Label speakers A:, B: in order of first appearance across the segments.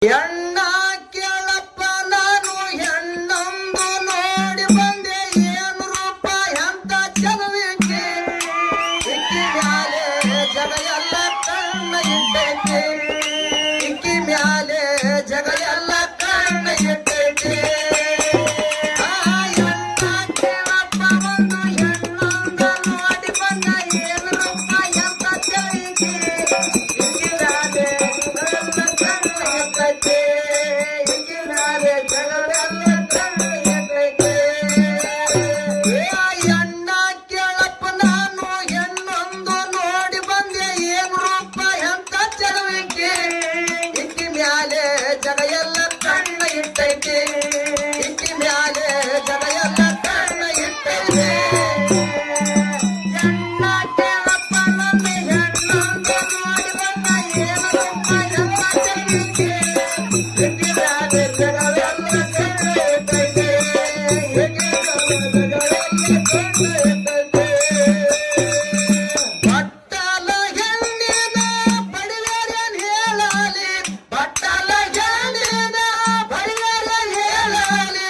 A: ಎಣ್ಣ ಕೇಳಪ್ಪ ನಾನು ಹೆಣ್ಣೊಂದು ನೋಡಿ ಬಂದೆ ಏನು ರೂಪಾಯಿ ಅಂತ ಚಲುವಿಕೆ ಇಕ್ಕಿ ಮ್ಯಾಲೆ ಜಗ ಎಲ್ಲ ಕಣ್ಣ ಇಟ್ಟೈತೆ ಇಕ್ಕಿ ಮ್ಯಾಲೆ ಜಗ ಎಲ್ಲ ಕಣ್ಣ ಇಟ್ಟೈತೆ ಕೇಳಪ್ಪ ಒಂದು ಹೆಣ್ಣೊಂದು ನೋಡಿ ಬಂದ ಏನು ರೂಪಾಯಿ ಅಂತ ಚಲುವಿಕೆ ಇಕ್ಕಿ ಮ್ಯಾಲೆ ಅಣ್ಣ ಕೇಳಪ್ಪ ನಾನು ಹೆಣ್ಣೊಂದು ನೋಡಿ ಬಂದೆ ಏನು ರೂಪಾಯಿ ಅಂತ ಚಲುವಿಕೆ ಇಕ್ಕಿ ಮ್ಯಾಲೆ ಜಗ ಎಲ್ಲ ಕಣ್ಣ ಇಟ್ಟೈತೆ ಇಕ್ಕಿ ಮ್ಯಾಲೆ ಜಗ ಎಲ್ಲ ಕಣ್ಣ ಇಟ್ಟೈತೆ ಅಣ್ಣ ಕೇಳಪ್ಪ ನನ್ನ ಹೆಣ್ಣೊಂದು ನೋಡಿ ಬಂದ ಏನು ರೂಪಾಯಿ ಅಂತ ಚಲುವಿಕೆ ಬಟ್ಟಲ ಹೆಣ್ಣಿನ ಬಡಿವೇರೇನ್ ಹೇಳಲಿ ಬಟ್ಟಲ ಹೆಣ್ಣಿನ ಬಡಿವೇರೇನ್ ಹೇಳಲಿ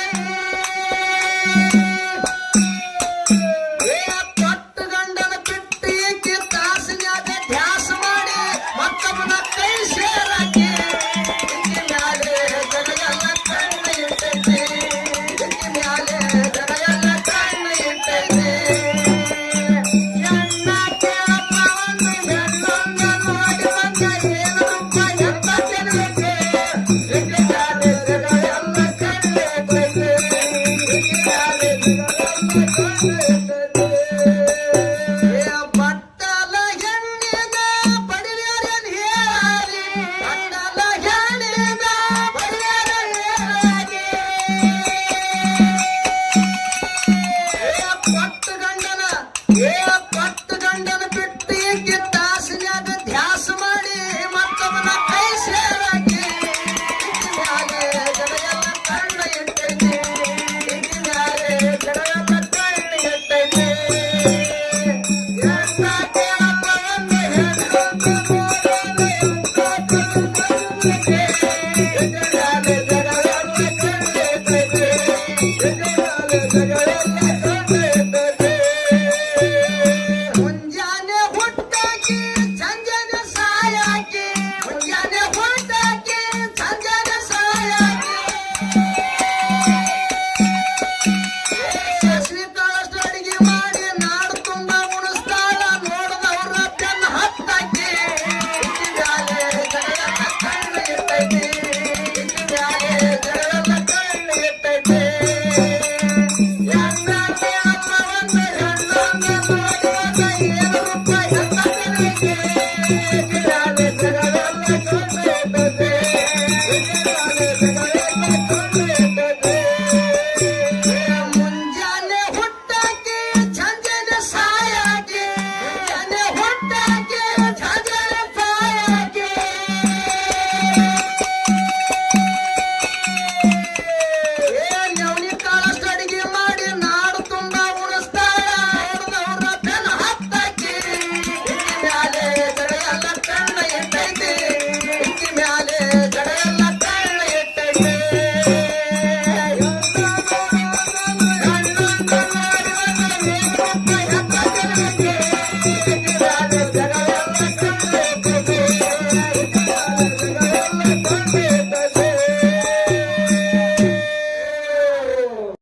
A: ಪಟ್ಟು ಗಂಡನ ಬಿಟ್ಟು ಈಕಿ ತಾಸಿನ್ಯಾಗ ಧ್ಯಾಸ ಮಾಡಿ ಮತ್ತೊಬ್ಬನ ಕೈ ಸೇರಾಕಿ ಇಕ್ಕಿ ಮ್ಯಾಲೆ ಜಗ ಎಲ್ಲ ಕಣ್ಣ ಇಟ್ಟೈತೆ ಇಕ್ಕಿ ಮ್ಯಾಲೆ ಜಗ ಎಲ್ಲ ಕಣ್ಣ ಇಟ್ಟೈತೆ ಎಣ್ಣ ಕೇಳಪ್ಪ ಒಂದು ಹೆಣ್ಣೊಂದು ನೋಡಿ ಬಂದ ಏನು ರೂಪಾಯಿ ಅಂತ ಚಲುವಿಕೆ ಇಕ್ಕಿ ಮ್ಯಾಲೆ ಜಗ ಎಲ್ಲ ಕಣ್ಣ ಇಟ್ಟೈತೆ ಇಕ್ಕಿ ಮ್ಯಾಲೆ ಜಗ ಎಲ್ಲ ಕಣ್ಣ ಇಟ್ಟೈತೆ ಬಟ್ಟಲ ಹೆಣ್ಣಿನ ಬಡಿವೇರೇನ್ ಹೇಳಲಿ ಬಟ್ಟಲ ಹೆಣ್ಣಿನ ಬಡಿವೇರೇನ್ ಹೇಳಲಿ ಪಟ್ಟು ಗಂಡನ ಬಿಟ್ಟು ಈಕಿ ತಾಸಿನ್ಯಾಗ ಧ್ಯಾಸ ಮಾಡಿ ಮತ್ತೊಬ್ಬನ ಕೈ ಸೇರಾಕಿ ಇಕ್ಕಿ ಮ್ಯಾಲೆ ಜಗ ಎಲ್ಲ ಕಣ್ಣ ಇಟ್ಟೈತೆ ಇಕ್ಕಿ ಮ್ಯಾಲೆ ಜಗ ಎಲ್ಲ ಕಣ್ಣ ಇಟ್ಟೈತೆ ಎಣ್ಣ ಕೇಳಪ್ಪ ಒಂದು ಹೆಣ್ಣೊಂದು ನೋಡಿ ಬಂದ ಎಂತ ಚಲುವಿಕೆ ಇಕ್ಕಿ ಮ್ಯಾಲೆ ಜಗ ಎಲ್ಲ ಕಣ್ಣ ಇಟ್ಟೈತೆ ಇಕ್ಕಿ ಮ್ಯಾಲೆ ಜಗ ಎಲ್ಲ ಕಣ್ಣ ಇಟ್ಟೈತೆ ಮುಂಜಾನೆ ಹುಟ್ಟಾಕಿ ಸಂಜೆನೆ ಸಾಯಾಕಿ ಮುಂಜಾನೆ ಹುಟ್ಟಾಕಿ ಸಂಜೆನೆ ಸಾಯಾಕಿ ಸಸಿ ಕಾಳಷ್ಟು ಅಡಿಗೆ ಮಾಡಿ ನಾಡು ತುಂಬ ಉಣಿಸ್ತಾಳ ನೋಡಿದವ್ರ ಬೆನ್ನ ಹತ್ತಾಕಿ ಇಕ್ಕಿ ಮ್ಯಾಲೆ ಜಗ ಎಲ್ಲ ಕಣ್ಣ ಇಟ್ಟೈತಿ ಇಕ್ಕಿ ಮ್ಯಾಲೆ ಜಗ ಎಲ್ಲ ಕಣ್ಣ ಇಟ್ಟೈತೆ ಎಣ್ಣ ಕೇಳಪ್ಪ ಒಂದು ಹೆಣ್ಣೊಂದು ನೋಡಿ ಬಂದ ಏನು ರೂಪಾಯಿ ಅಂತ ಚಲುವಿಕೆ ಇಕ್ಕಿ ಮ್ಯಾಲೆ ಜಗ ಎಲ್ಲ ಕಣ್ಣ ಇಟ್ಟೈತೆ ಇಕ್ಕಿ ಮ್ಯಾಲೆ